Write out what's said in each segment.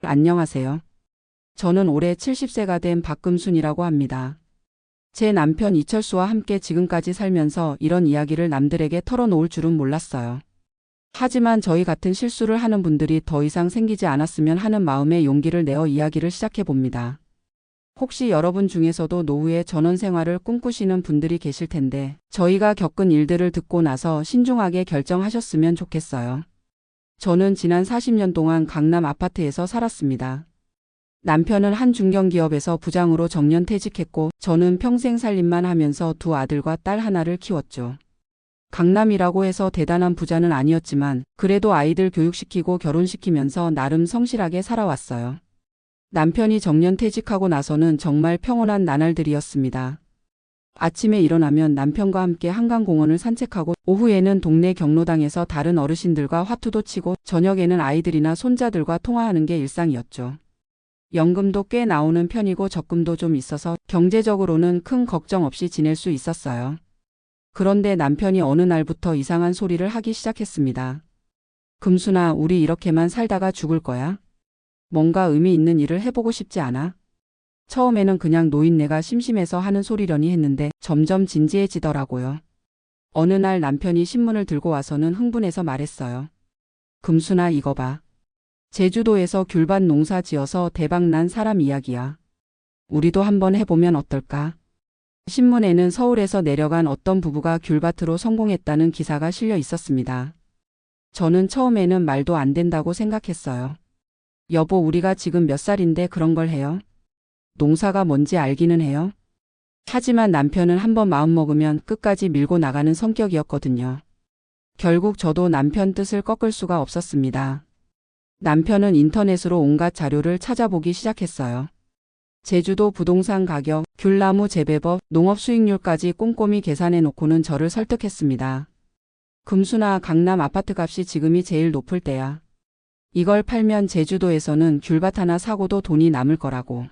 안녕하세요. 저는 올해 70세가 된 박금순이라고 합니다. 제 남편 이철수와 함께 지금까지 살면서 이런 이야기를 남들에게 털어놓을 줄은 몰랐어요. 하지만 저희 같은 실수를 하는 분들이 더 이상 생기지 않았으면 하는 마음에 용기를 내어 이야기를 시작해 봅니다. 혹시 여러분 중에서도 노후의 전원 생활을 꿈꾸시는 분들이 계실 텐데 저희가 겪은 일들을 듣고 나서 신중하게 결정하셨으면 좋겠어요. 저는 지난 40년 동안 강남 아파트에서 살았습니다. 남편은 한 중견기업에서 부장으로 정년퇴직했고 저는 평생 살림만 하면서 두 아들과 딸 하나를 키웠죠. 강남이라고 해서 대단한 부자는 아니었지만 그래도 아이들 교육시키고 결혼시키면서 나름 성실하게 살아왔어요. 남편이 정년퇴직하고 나서는 정말 평온한 나날들이었습니다. 아침에 일어나면 남편과 함께 한강공원을 산책하고 오후에는 동네 경로당에서 다른 어르신들과 화투도 치고 저녁에는 아이들이나 손자들과 통화하는 게 일상이었죠. 연금도 꽤 나오는 편이고 적금도 좀 있어서 경제적으로는 큰 걱정 없이 지낼 수 있었어요. 그런데 남편이 어느 날부터 이상한 소리를 하기 시작했습니다. 금순아, 우리 이렇게만 살다가 죽을 거야? 뭔가 의미 있는 일을 해보고 싶지 않아? 처음에는 그냥 노인네가 심심해서 하는 소리려니 했는데 점점 진지해지더라고요. 어느 날 남편이 신문을 들고 와서는 흥분해서 말했어요. 금순아, 이거 봐. 제주도에서 귤밭 농사 지어서 대박난 사람 이야기야. 우리도 한번 해보면 어떨까? 신문에는 서울에서 내려간 어떤 부부가 귤밭으로 성공했다는 기사가 실려 있었습니다. 저는 처음에는 말도 안 된다고 생각했어요. 여보, 우리가 지금 몇 살인데 그런 걸 해요? 농사가 뭔지 알기는 해요. 하지만 남편은 한번 마음먹으면 끝까지 밀고 나가는 성격이었거든요. 결국 저도 남편 뜻을 꺾을 수가 없었습니다. 남편은 인터넷으로 온갖 자료를 찾아보기 시작했어요. 제주도 부동산 가격, 귤나무 재배법, 농업 수익률까지 꼼꼼히 계산해 놓고는 저를 설득했습니다. 금순아, 강남 아파트 값이 지금이 제일 높을 때야. 이걸 팔면 제주도에서는 귤밭 하나 사고도 돈이 남을 거라고.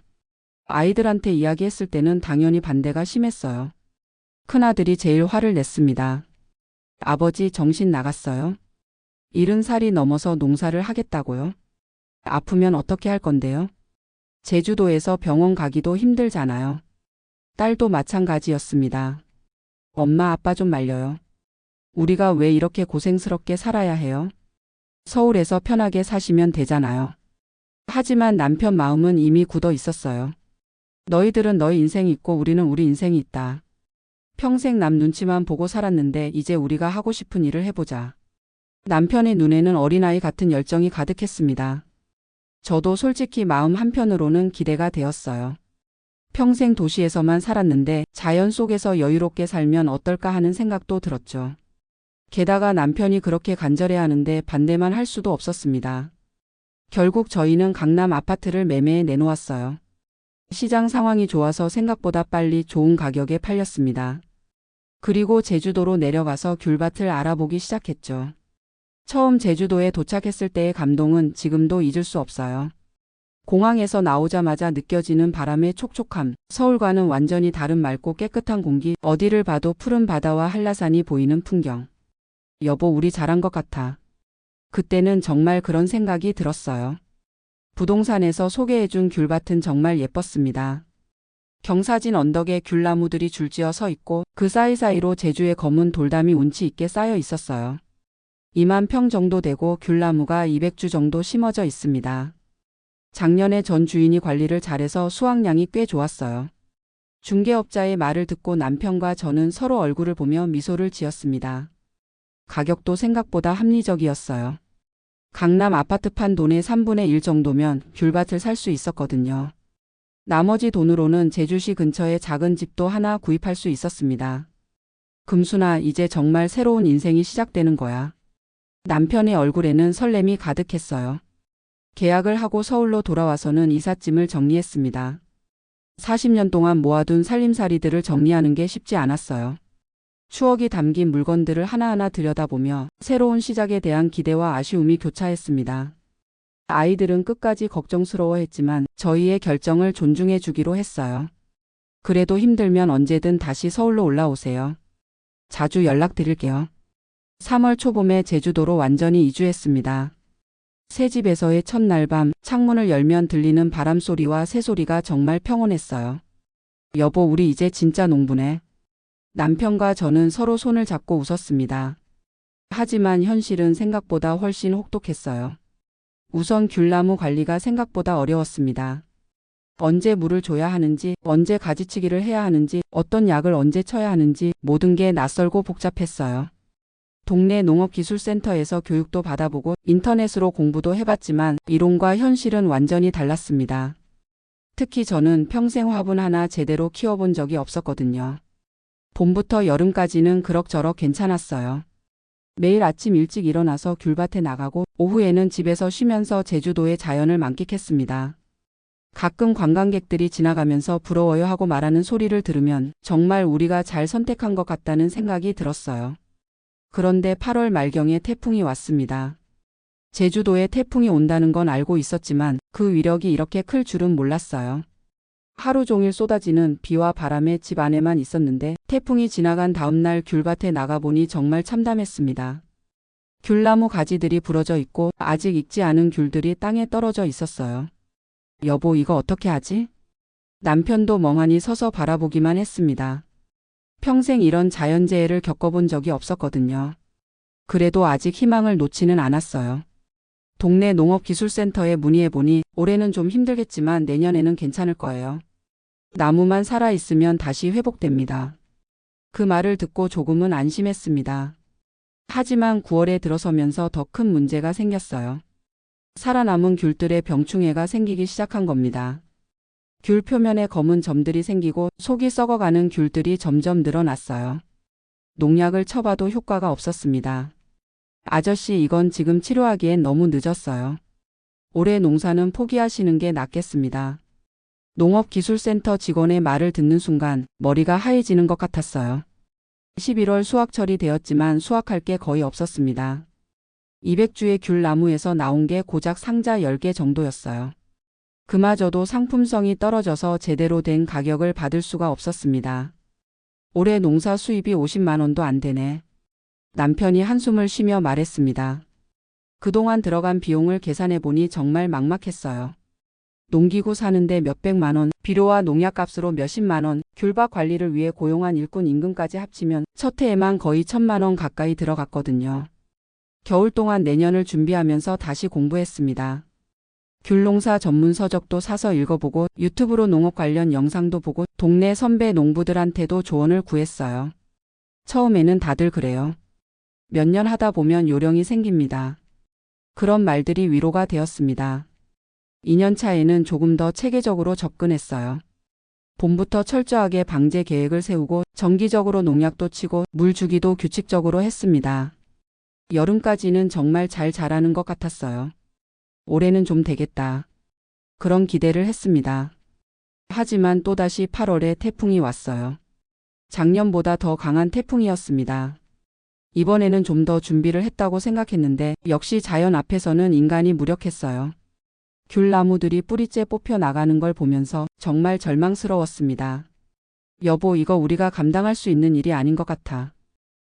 아이들한테 이야기했을 때는 당연히 반대가 심했어요. 큰아들이 제일 화를 냈습니다. 아버지, 정신 나갔어요? 70살이 넘어서 농사를 하겠다고요? 아프면 어떻게 할 건데요? 제주도에서 병원 가기도 힘들잖아요. 딸도 마찬가지였습니다. 엄마, 아빠 좀 말려요. 우리가 왜 이렇게 고생스럽게 살아야 해요? 서울에서 편하게 사시면 되잖아요. 하지만 남편 마음은 이미 굳어 있었어요. 너희들은 너희 인생이 있고 우리는 우리 인생이 있다. 평생 남 눈치만 보고 살았는데 이제 우리가 하고 싶은 일을 해보자. 남편의 눈에는 어린아이 같은 열정이 가득했습니다. 저도 솔직히 마음 한편으로는 기대가 되었어요. 평생 도시에서만 살았는데 자연 속에서 여유롭게 살면 어떨까 하는 생각도 들었죠. 게다가 남편이 그렇게 간절해하는데 반대만 할 수도 없었습니다. 결국 저희는 강남 아파트를 매매에 내놓았어요. 시장 상황이 좋아서 생각보다 빨리 좋은 가격에 팔렸습니다. 그리고 제주도로 내려가서 귤밭을 알아보기 시작했죠. 처음 제주도에 도착했을 때의 감동은 지금도 잊을 수 없어요. 공항에서 나오자마자 느껴지는 바람의 촉촉함, 서울과는 완전히 다른 맑고 깨끗한 공기, 어디를 봐도 푸른 바다와 한라산이 보이는 풍경. 여보, 우리 잘한 것 같아. 그때는 정말 그런 생각이 들었어요. 부동산에서 소개해준 귤밭은 정말 예뻤습니다. 경사진 언덕에 귤나무들이 줄지어 서 있고 그 사이사이로 제주의 검은 돌담이 운치 있게 쌓여 있었어요. 2만 평 정도 되고 귤나무가 200주 정도 심어져 있습니다. 작년에 전 주인이 관리를 잘해서 수확량이 꽤 좋았어요. 중개업자의 말을 듣고 남편과 저는 서로 얼굴을 보며 미소를 지었습니다. 가격도 생각보다 합리적이었어요. 강남 아파트 판 돈의 3분의 1 정도면 귤밭을 살 수 있었거든요. 나머지 돈으로는 제주시 근처에 작은 집도 하나 구입할 수 있었습니다. 금순아, 이제 정말 새로운 인생이 시작되는 거야. 남편의 얼굴에는 설렘이 가득했어요. 계약을 하고 서울로 돌아와서는 이삿짐을 정리했습니다. 40년 동안 모아둔 살림살이들을 정리하는 게 쉽지 않았어요. 추억이 담긴 물건들을 하나하나 들여다보며 새로운 시작에 대한 기대와 아쉬움이 교차했습니다. 아이들은 끝까지 걱정스러워했지만 저희의 결정을 존중해 주기로 했어요. 그래도 힘들면 언제든 다시 서울로 올라오세요. 자주 연락드릴게요. 3월 초봄에 제주도로 완전히 이주했습니다. 새 집에서의 첫날 밤, 창문을 열면 들리는 바람 소리와 새 소리가 정말 평온했어요. 여보, 우리 이제 진짜 농부네. 남편과 저는 서로 손을 잡고 웃었습니다. 하지만 현실은 생각보다 훨씬 혹독했어요. 우선 귤나무 관리가 생각보다 어려웠습니다. 언제 물을 줘야 하는지, 언제 가지치기를 해야 하는지, 어떤 약을 언제 쳐야 하는지 모든 게 낯설고 복잡했어요. 동네 농업기술센터에서 교육도 받아보고 인터넷으로 공부도 해봤지만 이론과 현실은 완전히 달랐습니다. 특히 저는 평생 화분 하나 제대로 키워본 적이 없었거든요. 봄부터 여름까지는 그럭저럭 괜찮았어요. 매일 아침 일찍 일어나서 귤밭에 나가고 오후에는 집에서 쉬면서 제주도의 자연을 만끽했습니다. 가끔 관광객들이 지나가면서 부러워요 하고 말하는 소리를 들으면 정말 우리가 잘 선택한 것 같다는 생각이 들었어요. 그런데 8월 말경에 태풍이 왔습니다. 제주도에 태풍이 온다는 건 알고 있었지만 그 위력이 이렇게 클 줄은 몰랐어요. 하루 종일 쏟아지는 비와 바람에 집 안에만 있었는데 태풍이 지나간 다음날 귤밭에 나가보니 정말 참담했습니다. 귤나무 가지들이 부러져 있고 아직 익지 않은 귤들이 땅에 떨어져 있었어요. 여보, 이거 어떻게 하지? 남편도 멍하니 서서 바라보기만 했습니다. 평생 이런 자연재해를 겪어본 적이 없었거든요. 그래도 아직 희망을 놓지는 않았어요. 동네 농업기술센터에 문의해보니 올해는 좀 힘들겠지만 내년에는 괜찮을 거예요. 나무만 살아있으면 다시 회복됩니다. 그 말을 듣고 조금은 안심했습니다. 하지만 9월에 들어서면서 더 큰 문제가 생겼어요. 살아남은 귤들의 병충해가 생기기 시작한 겁니다. 귤 표면에 검은 점들이 생기고 속이 썩어가는 귤들이 점점 늘어났어요. 농약을 쳐봐도 효과가 없었습니다. 아저씨, 이건 지금 치료하기엔 너무 늦었어요. 올해 농사는 포기하시는 게 낫겠습니다. 농업기술센터 직원의 말을 듣는 순간 머리가 하얘지는 것 같았어요. 11월 수확철이 되었지만 수확할 게 거의 없었습니다. 200주의 귤나무에서 나온 게 고작 상자 10개 정도였어요. 그마저도 상품성이 떨어져서 제대로 된 가격을 받을 수가 없었습니다. 올해 농사 수입이 50만 원도 안 되네. 남편이 한숨을 쉬며 말했습니다. 그동안 들어간 비용을 계산해보니 정말 막막했어요. 농기구 사는데 몇백만 원, 비료와 농약값으로 몇십만 원, 귤밭 관리를 위해 고용한 일꾼 임금까지 합치면 첫 해에만 거의 1,000만 원 가까이 들어갔거든요. 겨울 동안 내년을 준비하면서 다시 공부했습니다. 귤농사 전문 서적도 사서 읽어보고 유튜브로 농업 관련 영상도 보고 동네 선배 농부들한테도 조언을 구했어요. 처음에는 다들 그래요. 몇 년 하다 보면 요령이 생깁니다. 그런 말들이 위로가 되었습니다. 2년 차에는 조금 더 체계적으로 접근했어요. 봄부터 철저하게 방제 계획을 세우고 정기적으로 농약도 치고 물 주기도 규칙적으로 했습니다. 여름까지는 정말 잘 자라는 것 같았어요. 올해는 좀 되겠다. 그런 기대를 했습니다. 하지만 또다시 8월에 태풍이 왔어요. 작년보다 더 강한 태풍이었습니다. 이번에는 좀 더 준비를 했다고 생각했는데 역시 자연 앞에서는 인간이 무력했어요. 귤나무들이 뿌리째 뽑혀 나가는 걸 보면서 정말 절망스러웠습니다. 여보, 이거 우리가 감당할 수 있는 일이 아닌 것 같아.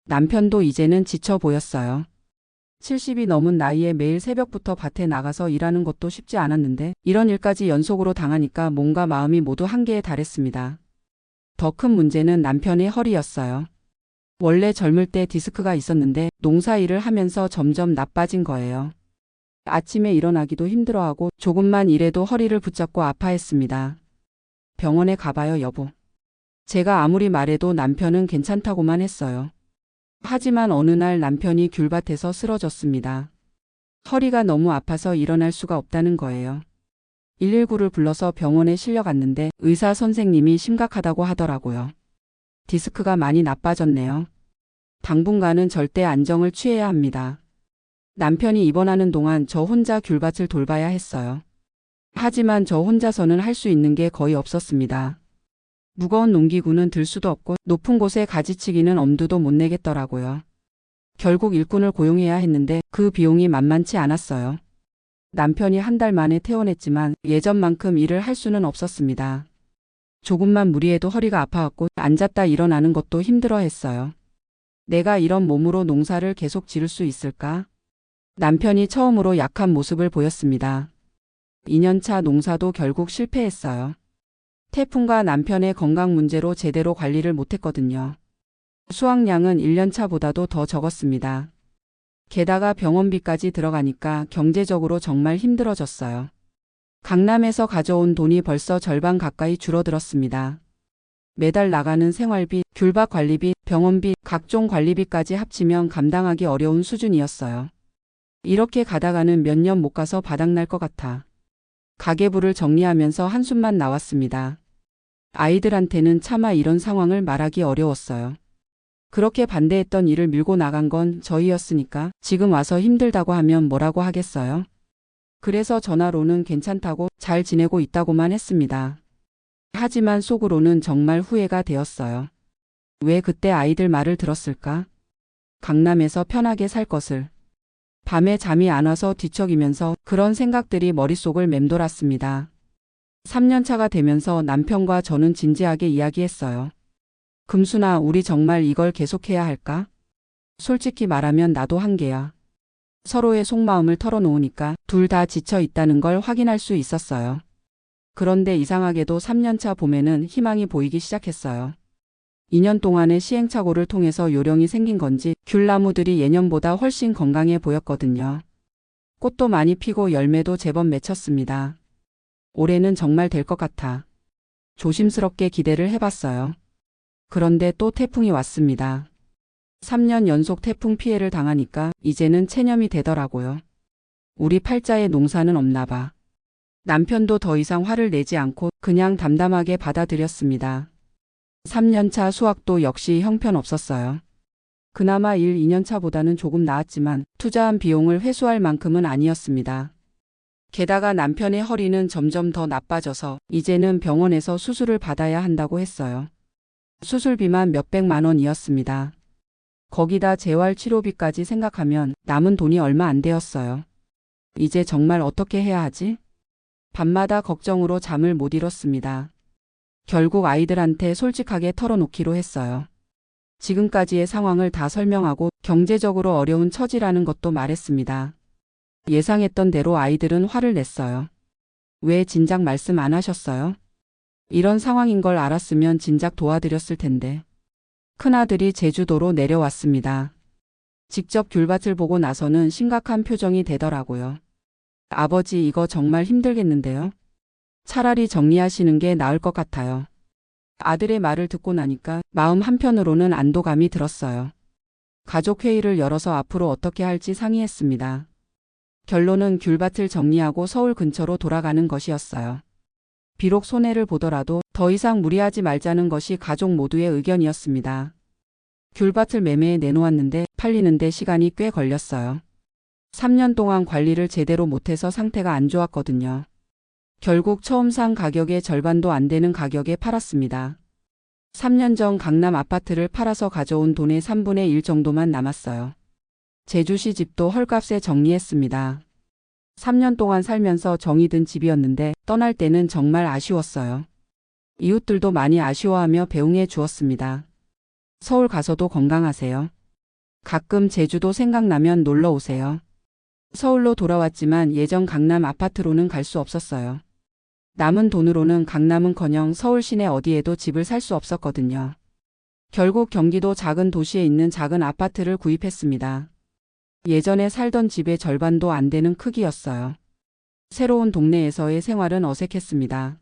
남편도 이제는 지쳐 보였어요. 70이 넘은 나이에 매일 새벽부터 밭에 나가서 일하는 것도 쉽지 않았는데 이런 일까지 연속으로 당하니까 몸과 마음이 모두 한계에 달했습니다. 더 큰 문제는 남편의 허리였어요. 원래 젊을 때 디스크가 있었는데 농사일을 하면서 점점 나빠진 거예요. 아침에 일어나기도 힘들어하고 조금만 일해도 허리를 붙잡고 아파했습니다. 병원에 가봐요, 여보. 제가 아무리 말해도 남편은 괜찮다고만 했어요. 하지만 어느 날 남편이 귤밭에서 쓰러졌습니다. 허리가 너무 아파서 일어날 수가 없다는 거예요. 119를 불러서 병원에 실려갔는데 의사 선생님이 심각하다고 하더라고요. 디스크가 많이 나빠졌네요. 당분간은 절대 안정을 취해야 합니다. 남편이 입원하는 동안 저 혼자 귤밭을 돌봐야 했어요. 하지만 저 혼자서는 할 수 있는 게 거의 없었습니다. 무거운 농기구는 들 수도 없고 높은 곳에 가지치기는 엄두도 못 내겠더라고요. 결국 일꾼을 고용해야 했는데 그 비용이 만만치 않았어요. 남편이 한 달 만에 퇴원했지만 예전만큼 일을 할 수는 없었습니다. 조금만 무리해도 허리가 아파갖고 앉았다 일어나는 것도 힘들어했어요. 내가 이런 몸으로 농사를 계속 지을 수 있을까? 남편이 처음으로 약한 모습을 보였습니다. 2년차 농사도 결국 실패했어요. 태풍과 남편의 건강 문제로 제대로 관리를 못했거든요. 수확량은 1년차보다도 더 적었습니다. 게다가 병원비까지 들어가니까 경제적으로 정말 힘들어졌어요. 강남에서 가져온 돈이 벌써 절반 가까이 줄어들었습니다. 매달 나가는 생활비, 귤밭 관리비, 병원비, 각종 관리비까지 합치면 감당하기 어려운 수준이었어요. 이렇게 가다가는 몇 년 못 가서 바닥날 것 같아. 가계부를 정리하면서 한숨만 나왔습니다. 아이들한테는 차마 이런 상황을 말하기 어려웠어요. 그렇게 반대했던 일을 밀고 나간 건 저희였으니까 지금 와서 힘들다고 하면 뭐라고 하겠어요? 그래서 전화로는 괜찮다고 잘 지내고 있다고만 했습니다. 하지만 속으로는 정말 후회가 되었어요. 왜 그때 아이들 말을 들었을까? 강남에서 편하게 살 것을. 밤에 잠이 안 와서 뒤척이면서 그런 생각들이 머릿속을 맴돌았습니다. 3년차가 되면서 남편과 저는 진지하게 이야기했어요. 금순아, 우리 정말 이걸 계속해야 할까? 솔직히 말하면 나도 한계야. 서로의 속마음을 털어놓으니까 둘 다 지쳐 있다는 걸 확인할 수 있었어요. 그런데 이상하게도 3년차 봄에는 희망이 보이기 시작했어요. 2년 동안의 시행착오를 통해서 요령이 생긴 건지 귤나무들이 예년보다 훨씬 건강해 보였거든요. 꽃도 많이 피고 열매도 제법 맺혔습니다. 올해는 정말 될 것 같아. 조심스럽게 기대를 해봤어요. 그런데 또 태풍이 왔습니다. 3년 연속 태풍 피해를 당하니까 이제는 체념이 되더라고요. 우리 팔자에 농사는 없나 봐. 남편도 더 이상 화를 내지 않고 그냥 담담하게 받아들였습니다. 3년차 수확도 역시 형편없었어요. 그나마 2년차보다는 조금 나았지만 투자한 비용을 회수할 만큼은 아니었습니다. 게다가 남편의 허리는 점점 더 나빠져서 이제는 병원에서 수술을 받아야 한다고 했어요. 수술비만 몇백만 원이었습니다. 거기다 재활 치료비까지 생각하면 남은 돈이 얼마 안 되었어요. 이제 정말 어떻게 해야 하지? 밤마다 걱정으로 잠을 못 이뤘습니다. 결국 아이들한테 솔직하게 털어놓기로 했어요. 지금까지의 상황을 다 설명하고 경제적으로 어려운 처지라는 것도 말했습니다. 예상했던 대로 아이들은 화를 냈어요. 왜 진작 말씀 안 하셨어요? 이런 상황인 걸 알았으면 진작 도와드렸을 텐데. 큰아들이 제주도로 내려왔습니다. 직접 귤밭을 보고 나서는 심각한 표정이 되더라고요. 아버지, 이거 정말 힘들겠는데요? 차라리 정리하시는 게 나을 것 같아요. 아들의 말을 듣고 나니까 마음 한편으로는 안도감이 들었어요. 가족회의를 열어서 앞으로 어떻게 할지 상의했습니다. 결론은 귤밭을 정리하고 서울 근처로 돌아가는 것이었어요. 비록 손해를 보더라도 더 이상 무리하지 말자는 것이 가족 모두의 의견이었습니다. 귤밭을 매매에 내놓았는데 팔리는데 시간이 꽤 걸렸어요. 3년 동안 관리를 제대로 못해서 상태가 안 좋았거든요. 결국 처음 산 가격의 절반도 안 되는 가격에 팔았습니다. 3년 전 강남 아파트를 팔아서 가져온 돈의 3분의 1 정도만 남았어요. 제주시 집도 헐값에 정리했습니다. 3년 동안 살면서 정이 든 집이었는데 떠날 때는 정말 아쉬웠어요. 이웃들도 많이 아쉬워하며 배웅해 주었습니다. 서울 가서도 건강하세요. 가끔 제주도 생각나면 놀러 오세요. 서울로 돌아왔지만 예전 강남 아파트로는 갈 수 없었어요. 남은 돈으로는 강남은커녕 서울 시내 어디에도 집을 살 수 없었거든요. 결국 경기도 작은 도시에 있는 작은 아파트를 구입했습니다. 예전에 살던 집의 절반도 안 되는 크기였어요. 새로운 동네에서의 생활은 어색했습니다.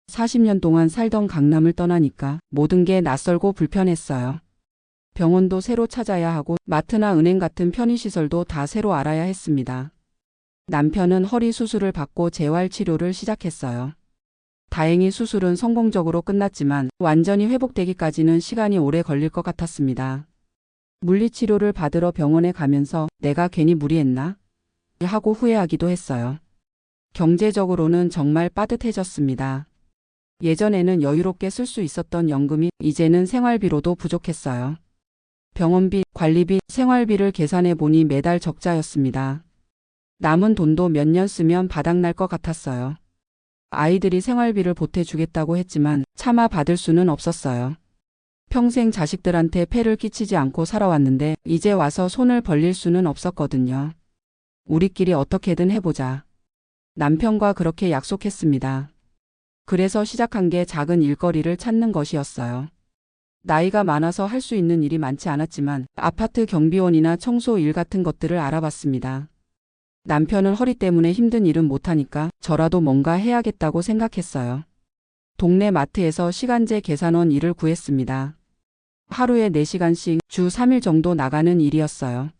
40년 동안 살던 강남을 떠나니까 모든 게 낯설고 불편했어요. 병원도 새로 찾아야 하고 마트나 은행 같은 편의시설도 다 새로 알아야 했습니다. 남편은 허리 수술을 받고 재활 치료를 시작했어요. 다행히 수술은 성공적으로 끝났지만 완전히 회복되기까지는 시간이 오래 걸릴 것 같았습니다. 물리치료를 받으러 병원에 가면서 내가 괜히 무리했나? 하고 후회하기도 했어요. 경제적으로는 정말 빠듯해졌습니다. 예전에는 여유롭게 쓸 수 있었던 연금이 이제는 생활비로도 부족했어요. 병원비, 관리비, 생활비를 계산해 보니 매달 적자였습니다. 남은 돈도 몇 년 쓰면 바닥날 것 같았어요. 아이들이 생활비를 보태주겠다고 했지만 차마 받을 수는 없었어요. 평생 자식들한테 폐를 끼치지 않고 살아왔는데 이제 와서 손을 벌릴 수는 없었거든요. 우리끼리 어떻게든 해보자. 남편과 그렇게 약속했습니다. 그래서 시작한 게 작은 일거리를 찾는 것이었어요. 나이가 많아서 할 수 있는 일이 많지 않았지만 아파트 경비원이나 청소 일 같은 것들을 알아봤습니다. 남편은 허리 때문에 힘든 일은 못하니까 저라도 뭔가 해야겠다고 생각했어요. 동네 마트에서 시간제 계산원 일을 구했습니다. 하루에 4시간씩 주 3일 정도 나가는 일이었어요.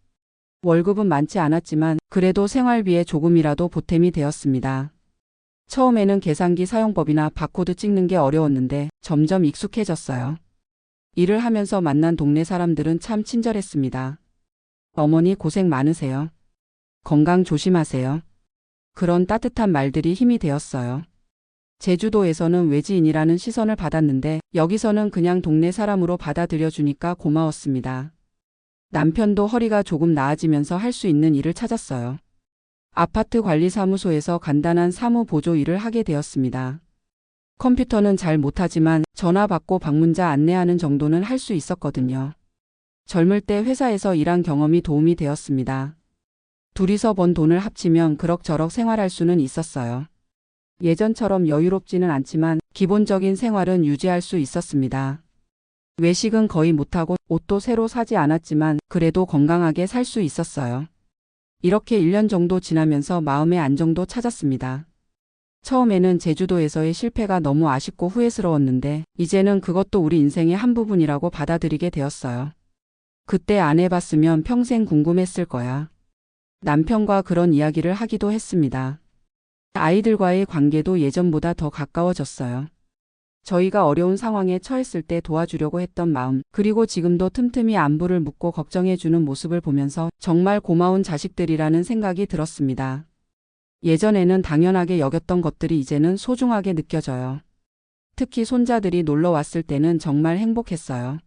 월급은 많지 않았지만 그래도 생활비에 조금이라도 보탬이 되었습니다. 처음에는 계산기 사용법이나 바코드 찍는 게 어려웠는데 점점 익숙해졌어요. 일을 하면서 만난 동네 사람들은 참 친절했습니다. 어머니 고생 많으세요. 건강 조심하세요. 그런 따뜻한 말들이 힘이 되었어요. 제주도에서는 외지인이라는 시선을 받았는데 여기서는 그냥 동네 사람으로 받아들여 주니까 고마웠습니다. 남편도 허리가 조금 나아지면서 할 수 있는 일을 찾았어요. 아파트 관리사무소에서 간단한 사무 보조 일을 하게 되었습니다. 컴퓨터는 잘 못하지만 전화 받고 방문자 안내하는 정도는 할 수 있었거든요. 젊을 때 회사에서 일한 경험이 도움이 되었습니다. 둘이서 번 돈을 합치면 그럭저럭 생활할 수는 있었어요. 예전처럼 여유롭지는 않지만 기본적인 생활은 유지할 수 있었습니다. 외식은 거의 못하고 옷도 새로 사지 않았지만 그래도 건강하게 살 수 있었어요. 이렇게 1년 정도 지나면서 마음의 안정도 찾았습니다. 처음에는 제주도에서의 실패가 너무 아쉽고 후회스러웠는데 이제는 그것도 우리 인생의 한 부분이라고 받아들이게 되었어요. 그때 안 해봤으면 평생 궁금했을 거야. 남편과 그런 이야기를 하기도 했습니다. 아이들과의 관계도 예전보다 더 가까워졌어요. 저희가 어려운 상황에 처했을 때 도와주려고 했던 마음, 그리고 지금도 틈틈이 안부를 묻고 걱정해주는 모습을 보면서 정말 고마운 자식들이라는 생각이 들었습니다. 예전에는 당연하게 여겼던 것들이 이제는 소중하게 느껴져요. 특히 손자들이 놀러 왔을 때는 정말 행복했어요.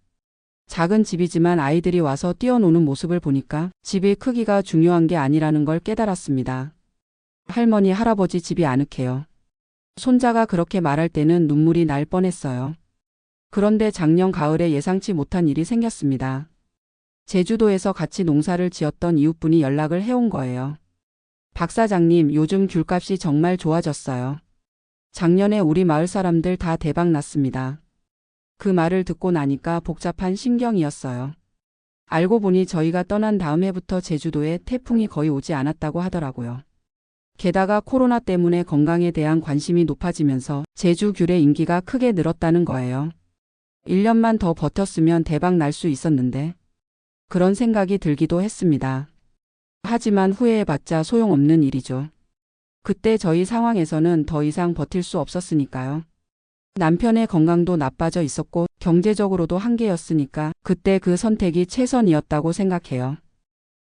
작은 집이지만 아이들이 와서 뛰어노는 모습을 보니까 집의 크기가 중요한 게 아니라는 걸 깨달았습니다. 할머니, 할아버지 집이 아늑해요. 손자가 그렇게 말할 때는 눈물이 날 뻔했어요. 그런데 작년 가을에 예상치 못한 일이 생겼습니다. 제주도에서 같이 농사를 지었던 이웃분이 연락을 해온 거예요. 박 사장님, 요즘 귤값이 정말 좋아졌어요. 작년에 우리 마을 사람들 다 대박 났습니다. 그 말을 듣고 나니까 복잡한 심경이었어요. 알고 보니 저희가 떠난 다음 해부터 제주도에 태풍이 거의 오지 않았다고 하더라고요. 게다가 코로나 때문에 건강에 대한 관심이 높아지면서 제주 귤의 인기가 크게 늘었다는 거예요. 1년만 더 버텼으면 대박 날 수 있었는데 그런 생각이 들기도 했습니다. 하지만 후회해봤자 소용없는 일이죠. 그때 저희 상황에서는 더 이상 버틸 수 없었으니까요. 남편의 건강도 나빠져 있었고 경제적으로도 한계였으니까 그때 그 선택이 최선이었다고 생각해요.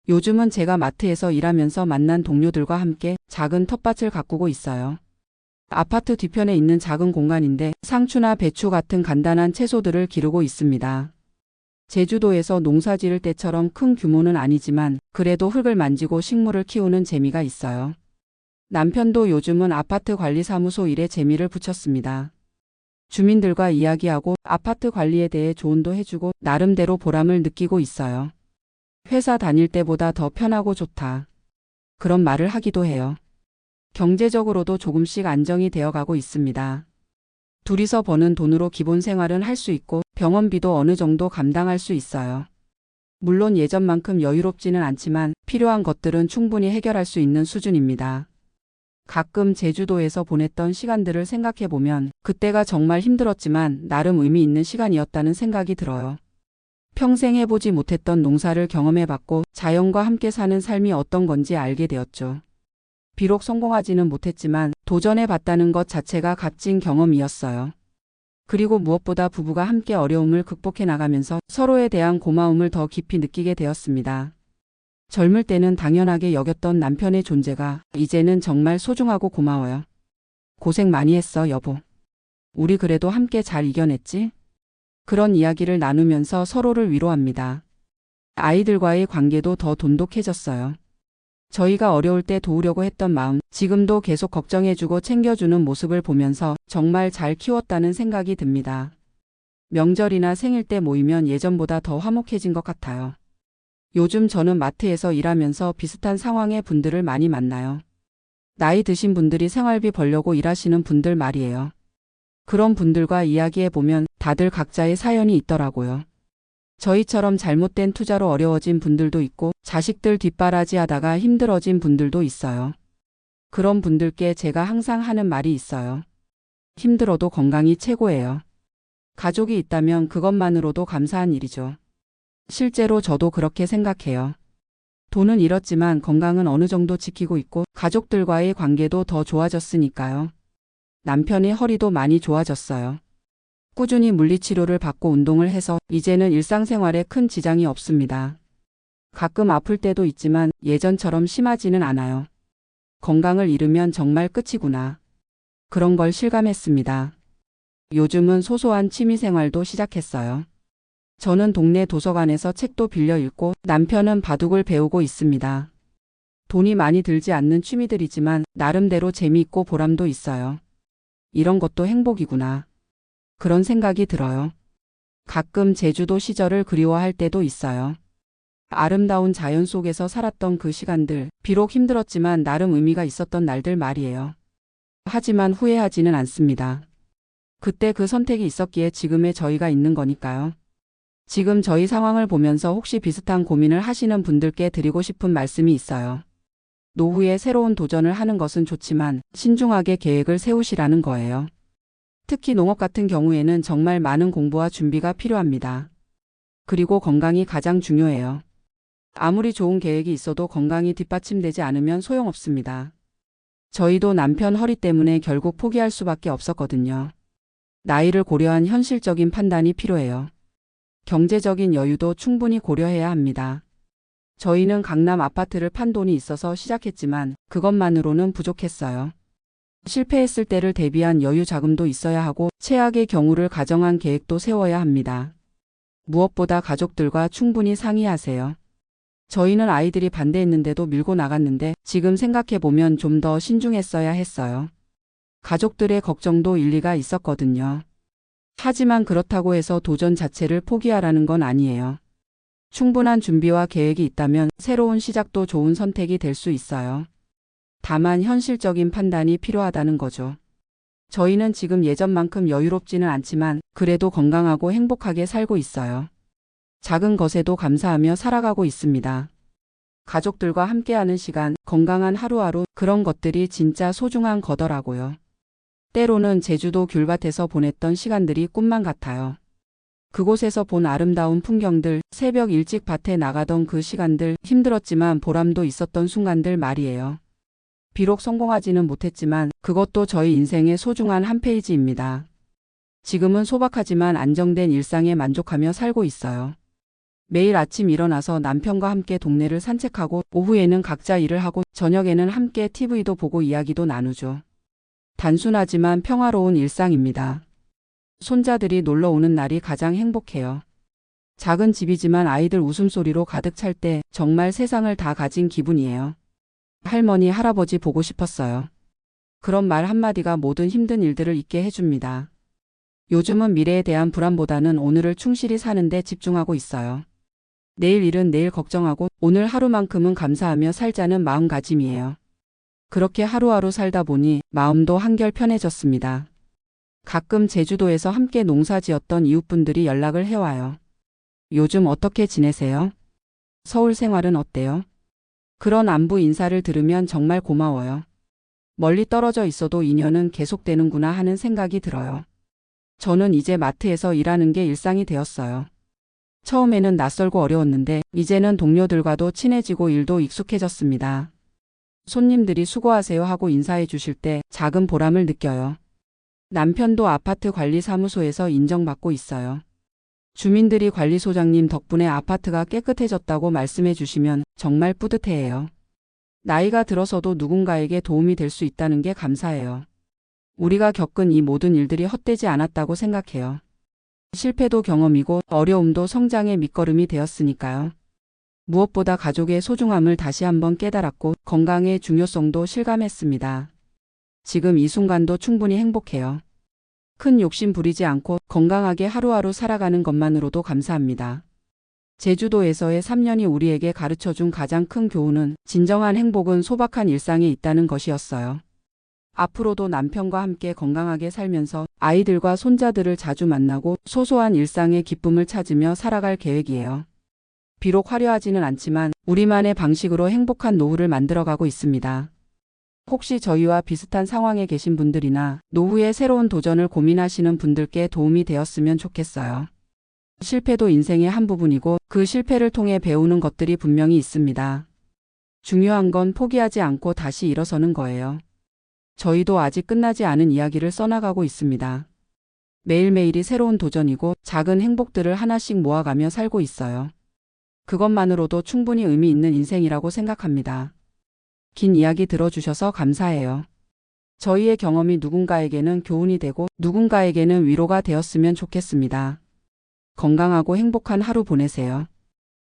요즘은 제가 마트에서 일하면서 만난 동료들과 함께 작은 텃밭을 가꾸고 있어요. 아파트 뒤편에 있는 작은 공간인데 상추나 배추 같은 간단한 채소들을 기르고 있습니다. 제주도에서 농사 지을 때처럼 큰 규모는 아니지만 그래도 흙을 만지고 식물을 키우는 재미가 있어요. 남편도 요즘은 아파트 관리사무소 일에 재미를 붙였습니다. 주민들과 이야기하고 아파트 관리에 대해 조언도 해주고 나름대로 보람을 느끼고 있어요. 회사 다닐 때보다 더 편하고 좋다. 그런 말을 하기도 해요. 경제적으로도 조금씩 안정이 되어가고 있습니다. 둘이서 버는 돈으로 기본 생활은 할 수 있고 병원비도 어느 정도 감당할 수 있어요. 물론 예전만큼 여유롭지는 않지만 필요한 것들은 충분히 해결할 수 있는 수준입니다. 가끔 제주도에서 보냈던 시간들을 생각해보면 그때가 정말 힘들었지만 나름 의미 있는 시간이었다는 생각이 들어요. 평생 해보지 못했던 농사를 경험해봤고 자연과 함께 사는 삶이 어떤 건지 알게 되었죠. 비록 성공하지는 못했지만 도전해봤다는 것 자체가 값진 경험이었어요. 그리고 무엇보다 부부가 함께 어려움을 극복해 나가면서 서로에 대한 고마움을 더 깊이 느끼게 되었습니다. 젊을 때는 당연하게 여겼던 남편의 존재가 이제는 정말 소중하고 고마워요. 고생 많이 했어, 여보. 우리 그래도 함께 잘 이겨냈지? 그런 이야기를 나누면서 서로를 위로합니다. 아이들과의 관계도 더 돈독해졌어요. 저희가 어려울 때 도우려고 했던 마음, 지금도 계속 걱정해주고 챙겨주는 모습을 보면서 정말 잘 키웠다는 생각이 듭니다. 명절이나 생일 때 모이면 예전보다 더 화목해진 것 같아요. 요즘 저는 마트에서 일하면서 비슷한 상황의 분들을 많이 만나요. 나이 드신 분들이 생활비 벌려고 일하시는 분들 말이에요. 그런 분들과 이야기해보면 다들 각자의 사연이 있더라고요. 저희처럼 잘못된 투자로 어려워진 분들도 있고 자식들 뒷바라지 하다가 힘들어진 분들도 있어요. 그런 분들께 제가 항상 하는 말이 있어요. 힘들어도 건강이 최고예요. 가족이 있다면 그것만으로도 감사한 일이죠. 실제로 저도 그렇게 생각해요. 돈은 잃었지만 건강은 어느 정도 지키고 있고 가족들과의 관계도 더 좋아졌으니까요. 남편의 허리도 많이 좋아졌어요. 꾸준히 물리치료를 받고 운동을 해서 이제는 일상생활에 큰 지장이 없습니다. 가끔 아플 때도 있지만 예전처럼 심하지는 않아요. 건강을 잃으면 정말 끝이구나. 그런 걸 실감했습니다. 요즘은 소소한 취미생활도 시작했어요. 저는 동네 도서관에서 책도 빌려 읽고 남편은 바둑을 배우고 있습니다. 돈이 많이 들지 않는 취미들이지만 나름대로 재미있고 보람도 있어요. 이런 것도 행복이구나. 그런 생각이 들어요. 가끔 제주도 시절을 그리워할 때도 있어요. 아름다운 자연 속에서 살았던 그 시간들, 비록 힘들었지만 나름 의미가 있었던 날들 말이에요. 하지만 후회하지는 않습니다. 그때 그 선택이 있었기에 지금의 저희가 있는 거니까요. 지금 저희 상황을 보면서 혹시 비슷한 고민을 하시는 분들께 드리고 싶은 말씀이 있어요. 노후에 새로운 도전을 하는 것은 좋지만 신중하게 계획을 세우시라는 거예요. 특히 농업 같은 경우에는 정말 많은 공부와 준비가 필요합니다. 그리고 건강이 가장 중요해요. 아무리 좋은 계획이 있어도 건강이 뒷받침되지 않으면 소용없습니다. 저희도 남편 허리 때문에 결국 포기할 수밖에 없었거든요. 나이를 고려한 현실적인 판단이 필요해요. 경제적인 여유도 충분히 고려해야 합니다. 저희는 강남 아파트를 판 돈이 있어서 시작했지만 그것만으로는 부족했어요. 실패했을 때를 대비한 여유 자금도 있어야 하고 최악의 경우를 가정한 계획도 세워야 합니다. 무엇보다 가족들과 충분히 상의하세요. 저희는 아이들이 반대했는데도 밀고 나갔는데 지금 생각해보면 좀 더 신중했어야 했어요. 가족들의 걱정도 일리가 있었거든요. 하지만 그렇다고 해서 도전 자체를 포기하라는 건 아니에요. 충분한 준비와 계획이 있다면 새로운 시작도 좋은 선택이 될 수 있어요. 다만 현실적인 판단이 필요하다는 거죠. 저희는 지금 예전만큼 여유롭지는 않지만 그래도 건강하고 행복하게 살고 있어요. 작은 것에도 감사하며 살아가고 있습니다. 가족들과 함께하는 시간, 건강한 하루하루, 그런 것들이 진짜 소중한 거더라고요. 때로는 제주도 귤밭에서 보냈던 시간들이 꿈만 같아요. 그곳에서 본 아름다운 풍경들, 새벽 일찍 밭에 나가던 그 시간들, 힘들었지만 보람도 있었던 순간들 말이에요. 비록 성공하지는 못했지만 그것도 저희 인생의 소중한 한 페이지입니다. 지금은 소박하지만 안정된 일상에 만족하며 살고 있어요. 매일 아침 일어나서 남편과 함께 동네를 산책하고 오후에는 각자 일을 하고 저녁에는 함께 TV도 보고 이야기도 나누죠. 단순하지만 평화로운 일상입니다. 손자들이 놀러 오는 날이 가장 행복해요. 작은 집이지만 아이들 웃음소리로 가득 찰 때 정말 세상을 다 가진 기분이에요. 할머니, 할아버지 보고 싶었어요. 그런 말 한마디가 모든 힘든 일들을 잊게 해줍니다. 요즘은 미래에 대한 불안보다는 오늘을 충실히 사는데 집중하고 있어요. 내일 일은 내일 걱정하고 오늘 하루만큼은 감사하며 살자는 마음가짐이에요. 그렇게 하루하루 살다 보니 마음도 한결 편해졌습니다. 가끔 제주도에서 함께 농사 지었던 이웃분들이 연락을 해와요. 요즘 어떻게 지내세요? 서울 생활은 어때요? 그런 안부 인사를 들으면 정말 고마워요. 멀리 떨어져 있어도 인연은 계속되는구나 하는 생각이 들어요. 저는 이제 마트에서 일하는 게 일상이 되었어요. 처음에는 낯설고 어려웠는데 이제는 동료들과도 친해지고 일도 익숙해졌습니다. 손님들이 수고하세요 하고 인사해 주실 때 작은 보람을 느껴요. 남편도 아파트 관리사무소에서 인정받고 있어요. 주민들이 관리소장님 덕분에 아파트가 깨끗해졌다고 말씀해 주시면 정말 뿌듯해해요. 나이가 들어서도 누군가에게 도움이 될 수 있다는 게 감사해요. 우리가 겪은 이 모든 일들이 헛되지 않았다고 생각해요. 실패도 경험이고 어려움도 성장의 밑거름이 되었으니까요. 무엇보다 가족의 소중함을 다시 한번 깨달았고 건강의 중요성도 실감했습니다. 지금 이 순간도 충분히 행복해요. 큰 욕심 부리지 않고 건강하게 하루하루 살아가는 것만으로도 감사합니다. 제주도에서의 3년이 우리에게 가르쳐준 가장 큰 교훈은 진정한 행복은 소박한 일상에 있다는 것이었어요. 앞으로도 남편과 함께 건강하게 살면서 아이들과 손자들을 자주 만나고 소소한 일상의 기쁨을 찾으며 살아갈 계획이에요. 비록 화려하지는 않지만 우리만의 방식으로 행복한 노후를 만들어가고 있습니다. 혹시 저희와 비슷한 상황에 계신 분들이나 노후의 새로운 도전을 고민하시는 분들께 도움이 되었으면 좋겠어요. 실패도 인생의 한 부분이고 그 실패를 통해 배우는 것들이 분명히 있습니다. 중요한 건 포기하지 않고 다시 일어서는 거예요. 저희도 아직 끝나지 않은 이야기를 써나가고 있습니다. 매일매일이 새로운 도전이고 작은 행복들을 하나씩 모아가며 살고 있어요. 그것만으로도 충분히 의미 있는 인생이라고 생각합니다. 긴 이야기 들어주셔서 감사해요. 저희의 경험이 누군가에게는 교훈이 되고 누군가에게는 위로가 되었으면 좋겠습니다. 건강하고 행복한 하루 보내세요.